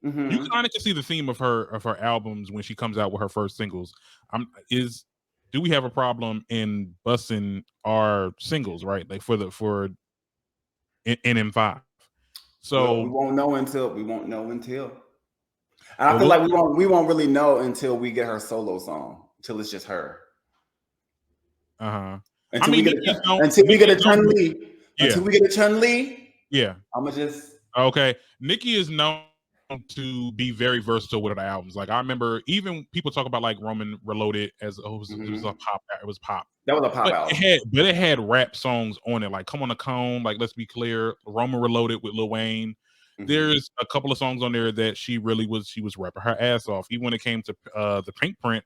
Speaker 1: You kind of can see the theme of her albums when she comes out with her first singles. Do we have a problem in busting our singles, right? Like for NM5? So
Speaker 2: we won't know until. And I feel like we won't really know until we get her solo song. Until it's just her. Until we get a Chun-Li. Until we get a Chun-Li.
Speaker 1: Yeah.
Speaker 2: I'ma just
Speaker 1: okay. Nicki is known to be very versatile with her albums. Like I remember even people talk about like Roman Reloaded as it was a pop. It was pop.
Speaker 2: That was a pop album.
Speaker 1: It had rap songs on it, like Come on the Cone, like Let's Be Clear, Roman Reloaded with Lil Wayne. There's a couple of songs on there that she was rapping her ass off. Even when it came to the Pink Print,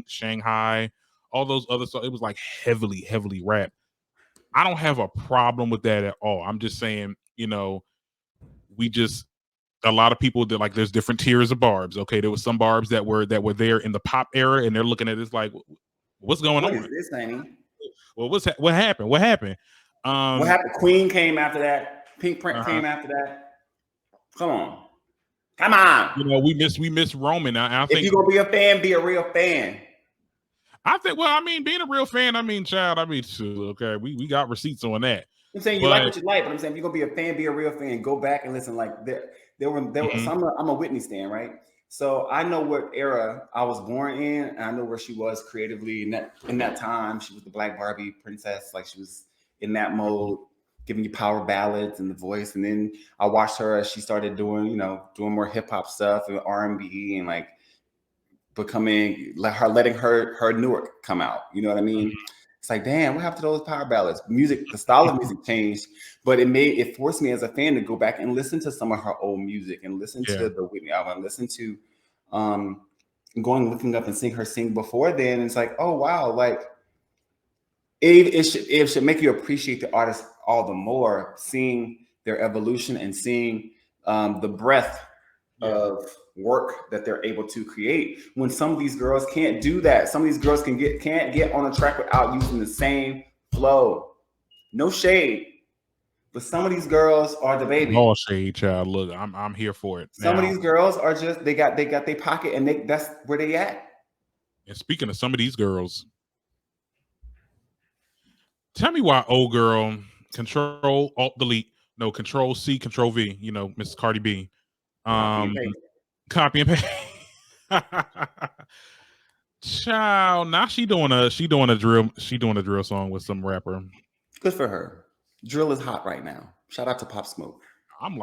Speaker 1: Shanghai, all those other songs, it was like heavily rap. I don't have a problem with that at all. I'm just saying, a lot of people that like there's different tiers of barbs. Okay, there was some barbs that were there in the pop era, and they're looking at this like, What's going
Speaker 2: What
Speaker 1: on?
Speaker 2: is this, Annie?
Speaker 1: Well, what happened? What happened?
Speaker 2: What happened? Queen came after that. Pink Print
Speaker 1: Uh-huh.
Speaker 2: came after that. Come on. Come on.
Speaker 1: You know, we miss Roman. I think
Speaker 2: if you're gonna be a fan, be a real fan.
Speaker 1: I think. Well, I mean, being a real fan. I mean, child. I mean, okay, we got receipts on that.
Speaker 2: I'm saying you like what you like, but I'm saying if you're gonna be a fan, be a real fan. Go back and listen. Like there were. So I'm a Whitney stan, right? So I know what era I was born in, and I know where she was creatively in that time. She was the Black Barbie princess, like she was in that mode, giving you power ballads and the voice. And then I watched her as she started doing more hip hop stuff and R&B and like letting her Newark come out. You know what I mean? It's like, damn, what happened to those power ballads? Music, the style of music changed, but it forced me as a fan to go back and listen to some of her old music and listen to the Whitney album, listen to looking up and seeing her sing before then. It's like, oh wow, like it should make you appreciate the artist all the more, seeing their evolution and seeing the breadth of work that they're able to create. When some of these girls can't do that, some of these girls can't get on a track without using the same flow. No shade, but some of these girls are the baby.
Speaker 1: No shade, child. Look, I'm here for it.
Speaker 2: Some of these girls are just they got their pocket, and that's where they at.
Speaker 1: And speaking of some of these girls, tell me why old girl Control Alt Delete, no Control C Control V. You know, Miss Cardi B. Copy and paste. Child, now she doing a drill song with some rapper.
Speaker 2: Good for her. Drill is hot right now. Shout out to Pop Smoke.
Speaker 1: I'm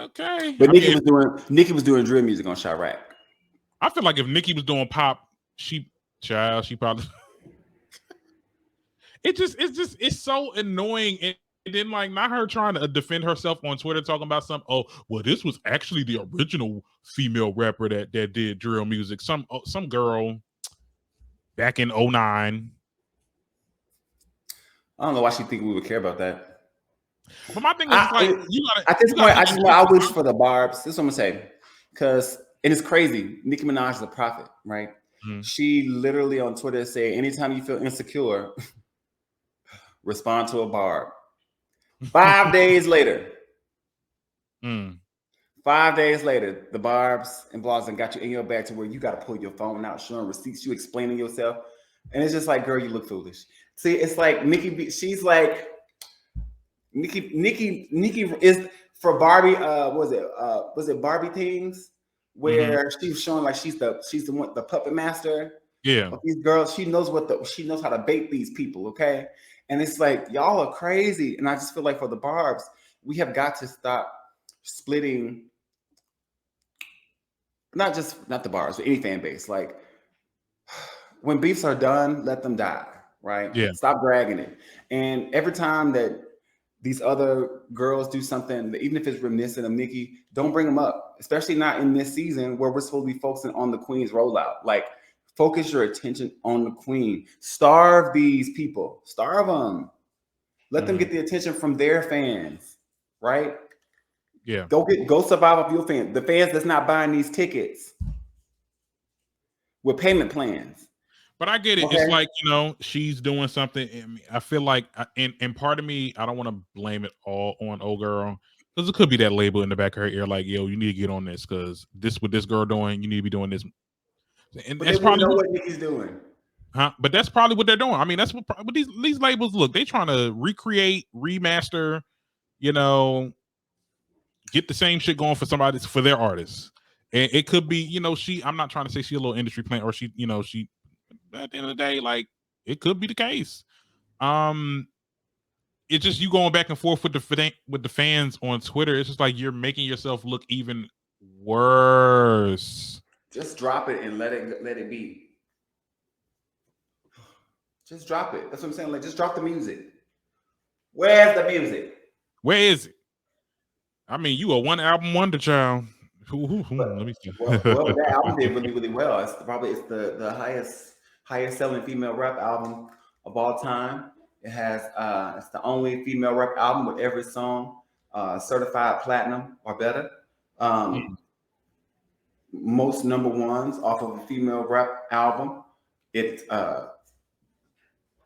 Speaker 1: okay.
Speaker 2: But Nicki was doing drill music on Chirac.
Speaker 1: I feel like if Nicki was doing pop, she probably it's so annoying. And then like not her trying to defend herself on Twitter talking about this was actually the original female rapper that did drill music. Some girl back in 2009.
Speaker 2: I don't know why she think we would care about that.
Speaker 1: But my thing is
Speaker 2: at this point, I wish for the Barbs. This is what I'm gonna say. Because it's crazy. Nicki Minaj is a prophet, right? Mm-hmm. She literally on Twitter say, anytime you feel insecure, respond to a Barb. 5 days later. 5 days later, the Barbs and blogs and got you in your bag to where you got to pull your phone out, showing receipts, you explaining yourself. And it's just like, girl, you look foolish. See, it's like Nicki, she's like, Nicki is for Barbie, was it Barbie Things? Where she's showing like she's the puppet master.
Speaker 1: Yeah.
Speaker 2: Of these girls, she knows how to bait these people, okay? And it's like, y'all are crazy. And I just feel like for the Barbs, we have got to stop splitting, not the Barbs, but any fan base. Like, when beefs are done, let them die, right?
Speaker 1: Yeah.
Speaker 2: Stop dragging it. And every time that these other girls do something, even if it's reminiscent of Nicki, don't bring them up, especially not in this season where we're supposed to be focusing on the Queen's rollout. Like, focus your attention on the Queen. Starve these people. Starve them. Let them get the attention from their fans, right?
Speaker 1: Yeah.
Speaker 2: Go survive off your fans. The fans that's not buying these tickets with payment plans.
Speaker 1: But I get it. Okay. It's like, she's doing something. I feel like, and part of me, I don't want to blame it all on old girl, because it could be that label in the back of her ear, like, yo, you need to get on this, because what this girl doing, you need to be doing this. And
Speaker 2: but that's probably what Nicki's doing.
Speaker 1: Huh? But that's probably what they're doing. I mean, that's what these labels look. They trying to recreate, remaster, get the same shit going for their artists. And it could be, I'm not trying to say she's a little industry plant, or she at the end of the day, like, it could be the case. It's just you going back and forth with the fans on Twitter. It's just like you're making yourself look even worse.
Speaker 2: Just drop it and let it be. Just drop it. That's what I'm saying. Like, just drop the music. Where's the music?
Speaker 1: Where is it? I mean, you a one album wonder, child. Let me see.
Speaker 2: Well, that album did really, really well. It's the highest selling female rap album of all time. It has it's the only female rap album with every song certified platinum or better. most number ones off of a female rap album. It's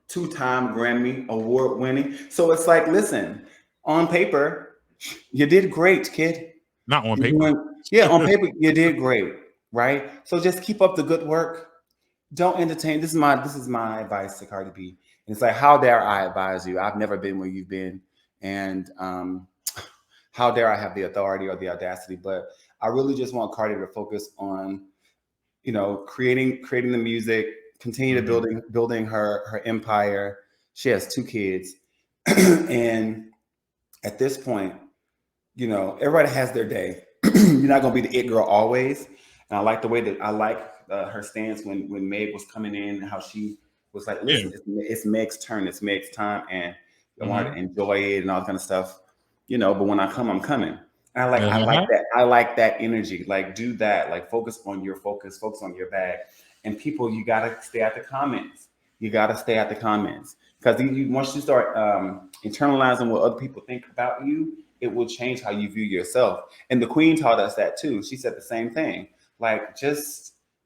Speaker 2: 2-time Grammy award winning. So it's like, listen, on paper, you did great, kid.
Speaker 1: Not on paper.
Speaker 2: On paper, you did great, right? So just keep up the good work. Don't entertain. This is my advice to Cardi B. And it's like, how dare I advise you? I've never been where you've been, and how dare I have the authority or the audacity? But I really just want Cardi to focus on, creating the music, continue to building her empire. She has 2 kids, and at this point, everybody has their day. You're not gonna be the it girl always. And I like the way that her stance when Meg was coming in, and how she was like, listen, it's Meg's turn, it's Meg's time, and I want her to enjoy it and all that kind of stuff. But when I come, I'm coming. And I like that. I like that energy. Like, do that. Like, focus on your focus on your bag. And people, you gotta stay at the comments. Because once you start internalizing what other people think about you, it will change how you view yourself. And the Queen taught us that too. She said the same thing. Like,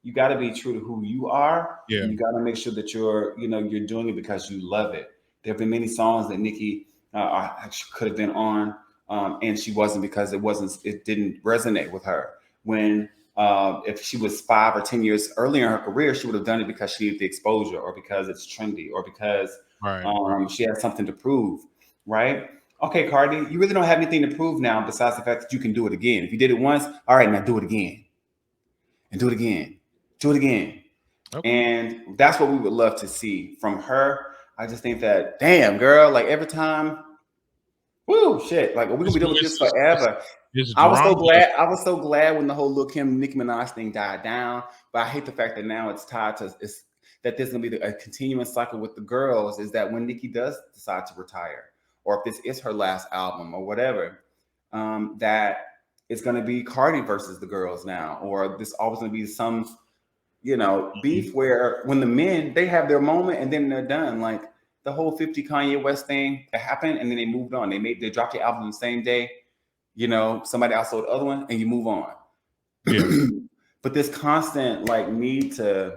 Speaker 2: you got to be true to who you are.
Speaker 1: Yeah.
Speaker 2: You got to make sure that you're doing it because you love it. There have been many songs that Nicki could have been on, and she wasn't, because it didn't resonate with her. When if she was 5 or 10 years earlier in her career, she would have done it because she needed the exposure, or because it's trendy, or because she has something to prove, right? Okay, Cardi, you really don't have anything to prove now besides the fact that you can do it again. If you did it once, all right, now do it again. And do it again. Do it again. Okay. And that's what we would love to see from her. I just think that, damn, girl, like every time, woo, shit, like we're gonna be doing this forever. I was so glad when the whole Lil' Kim Nicki Minaj thing died down, but I hate the fact that now it's tied to that there's gonna be a continuing cycle with the girls. Is that when Nicki does decide to retire, or if this is her last album or whatever, that it's going to be Cardi versus the girls now, or this always going to be some, beef where when the men, they have their moment and then they're done. Like the whole 50 Kanye West thing that happened, and then they moved on. They dropped the album the same day, somebody else sold the other one, and you move on. Yeah. But this constant need to,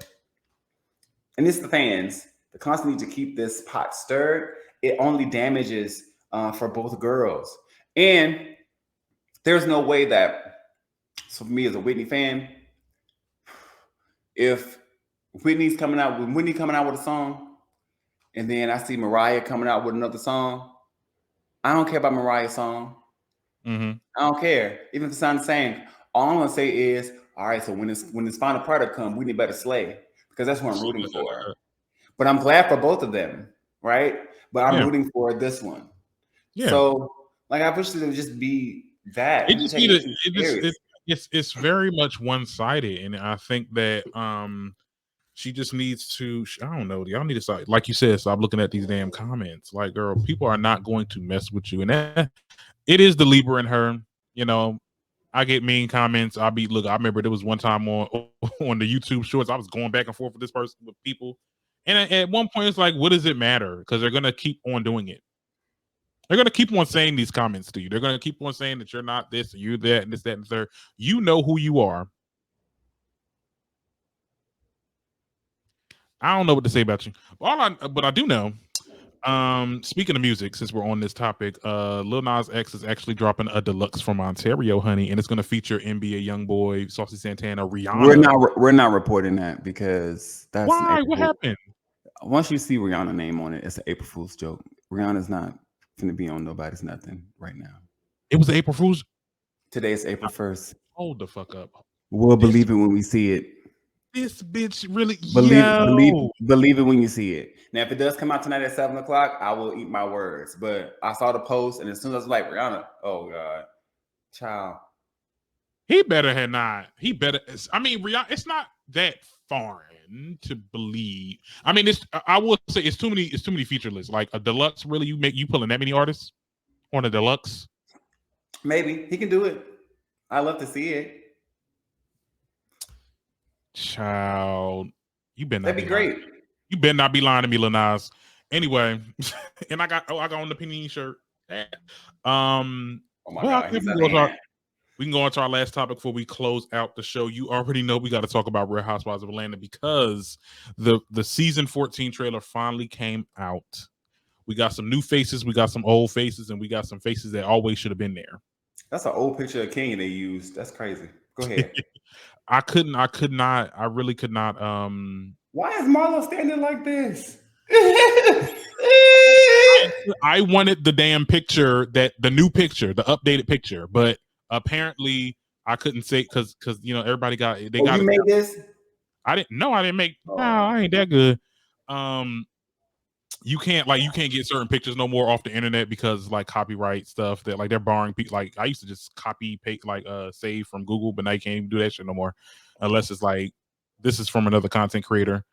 Speaker 2: and it's the fans, the constant need to keep this pot stirred. It only damages for both girls. And there's no way that, so for me as a Whitney fan, if Whitney coming out with a song, and then I see Mariah coming out with another song, I don't care about Mariah's song. I don't care. Even if it sounds the same. All I'm gonna say is, all right, so when this final product comes, Whitney better slay, because that's what I'm rooting for. But I'm glad for both of them, right? But I'm rooting for this one. Yeah. So I wish it would just be that.
Speaker 1: It's very much one-sided, and I think that she just needs to, I don't know, y'all need to start, like you said, stop looking at these damn comments. Like, girl, people are not going to mess with you, and that it is the Libra in her. I get mean comments. I remember there was one time on the YouTube shorts, I was going back and forth with this person, with people, and at one point it's like, what does it matter? Because they're gonna keep on doing it. They're going to keep on saying these comments to you. They're going to keep on saying that you're not this, and you're that, and this, that, and third. You know who you are. I don't know what to say about you. But I do know, speaking of music, since we're on this topic, Lil Nas X is actually dropping a deluxe from Ontario, honey, and it's going to feature NBA YoungBoy, Saucy Santana, Rihanna.
Speaker 2: We're not reporting that, because that's
Speaker 1: why? What happened?
Speaker 2: Once you see Rihanna's name on it, it's an April Fool's joke. Rihanna's not going to be on nobody's nothing right now.
Speaker 1: It was April Fool's?
Speaker 2: Today is April 1st.
Speaker 1: Hold the fuck up.
Speaker 2: We'll believe it when we see it.
Speaker 1: This bitch really
Speaker 2: believe it when you see it. Now, if it does come out tonight at 7:00, I will eat my words. But I saw the post, and as soon as I was like, Rihanna, oh God, child.
Speaker 1: He better have not. Rihanna, it's not that foreign to believe. I mean, I will say it's too many feature lists. Like a deluxe, really, you pulling that many artists on a deluxe?
Speaker 2: Maybe he can do it. I love to see it.
Speaker 1: Child, you better not.
Speaker 2: That'd be great.
Speaker 1: You better not be lying to me, Lil Nas. Anyway, and I got on the Panini shirt.
Speaker 2: Oh my God,
Speaker 1: We can go on to our last topic before we close out the show. You already know we got to talk about Real Housewives of Atlanta because the season 14 trailer finally came out. We got some new faces, we got some old faces, and we got some faces that always should have been there.
Speaker 2: That's an old picture of Kenya they used. That's crazy. Go ahead.
Speaker 1: I really could not.
Speaker 2: Why is Marlo standing like this?
Speaker 1: I wanted the damn picture, the new picture, the updated picture, but apparently I couldn't say because everybody got they got.
Speaker 2: You made this?
Speaker 1: I didn't make. Oh. No, I ain't that good. You can't get certain pictures no more off the internet because like copyright stuff that like they're barring people. Like I used to just copy paste save from Google, but now you can't even do that shit no more unless it's like this is from another content creator.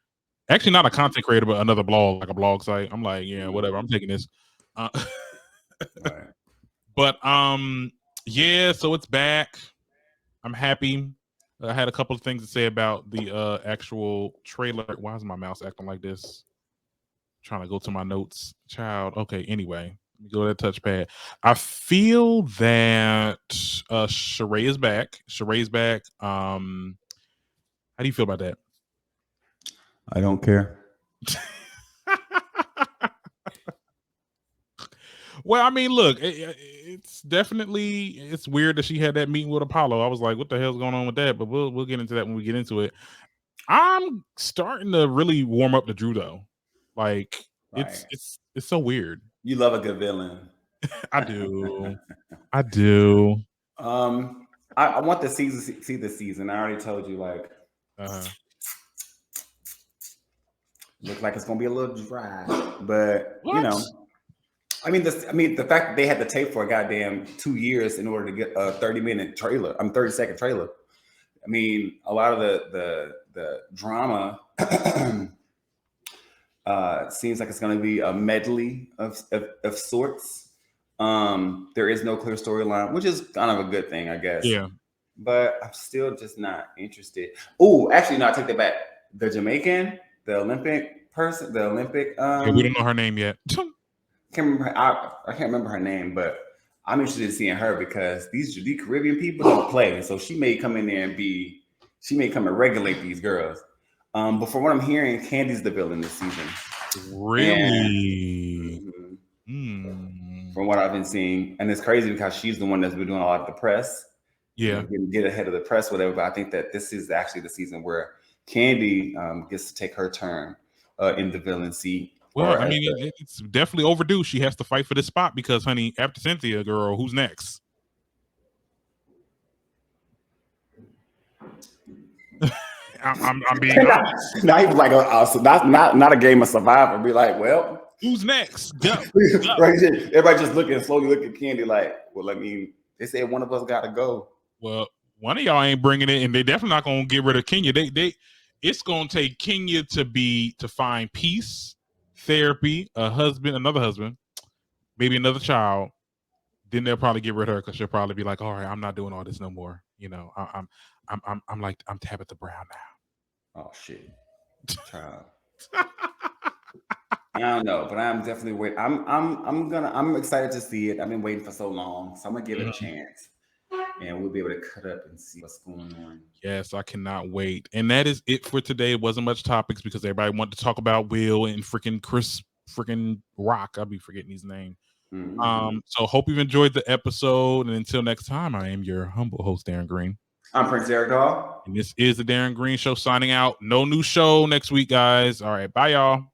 Speaker 1: Actually, not a content creator, but another blog, like a blog site. I'm like, yeah, whatever. I'm taking this.
Speaker 2: Right.
Speaker 1: But yeah, so it's back. I'm happy. I had a couple of things to say about the actual trailer. Why is my mouse acting like this? Trying to go to my notes, child. Okay, anyway, let me go to that touchpad. I feel that Sheree is back. Sheree's back. How do you feel about that?
Speaker 2: I don't care.
Speaker 1: Well, I mean, look, it's weird that she had that meeting with Apollo. I was like, what the hell's going on with that? But we'll get into that when we get into it. I'm starting to really warm up to Drew though. Like right. It's so weird.
Speaker 2: You love a good villain.
Speaker 1: I do. I do.
Speaker 2: I want to see the season. I already told you, like, looks like it's gonna be a little dry, but what? You know, I mean, the fact that they had to tape for a goddamn 2 years in order to get a 30-minute trailer, 30-second trailer. I mean, a lot of the drama seems like it's going to be a medley of sorts. There is no clear storyline, which is kind of a good thing, I guess.
Speaker 1: Yeah.
Speaker 2: But I'm still just not interested. Oh, actually, no, I take that back. The Jamaican, the Olympic person, the Olympic.
Speaker 1: Yeah, we don't know her name yet.
Speaker 2: I can't remember her name, but I'm interested in seeing her because these Caribbean people don't play. So she may come in there and regulate these girls. But from what I'm hearing, Candy's the villain this season.
Speaker 1: Really?
Speaker 2: From what I've been seeing, and it's crazy because she's the one that's been doing a lot of the press.
Speaker 1: Yeah,
Speaker 2: get ahead of the press, whatever. But I think that this is actually the season where Candy gets to take her turn in the villain seat.
Speaker 1: Well, I mean, it's definitely overdue. She has to fight for this spot because, honey, after Cynthia, girl, who's next? I'm being honest.
Speaker 2: Now he was like, not a game of Survivor. Be like, well,
Speaker 1: who's next? Go.
Speaker 2: Everybody just slowly look at Candy like, well, I mean, they said one of us got to go.
Speaker 1: Well, one of y'all ain't bringing it, and they definitely not gonna get rid of Kenya. It's gonna take Kenya to find peace, therapy, another husband, maybe another child. Then they'll probably get rid of her because she'll probably be like, all right, I'm not doing all this no more. You know, I'm Tabitha Brown now.
Speaker 2: Oh shit, child. I don't know, but I'm definitely waiting. I'm excited to see it. I've been waiting for so long, so I'm gonna give it a chance, and we'll be able to cut up and see what's going on.
Speaker 1: Yes, I cannot wait. And that is it for today. It wasn't much topics because everybody wanted to talk about Will and freaking Chris freaking Rock. I'll be forgetting his name. Mm-hmm. So hope you've enjoyed the episode. And until next time, I am your humble host, Darren Green.
Speaker 2: I'm Prince Eric Dog.
Speaker 1: And this is the Darren Green Show signing out. No new show next week, guys. All right. Bye, y'all.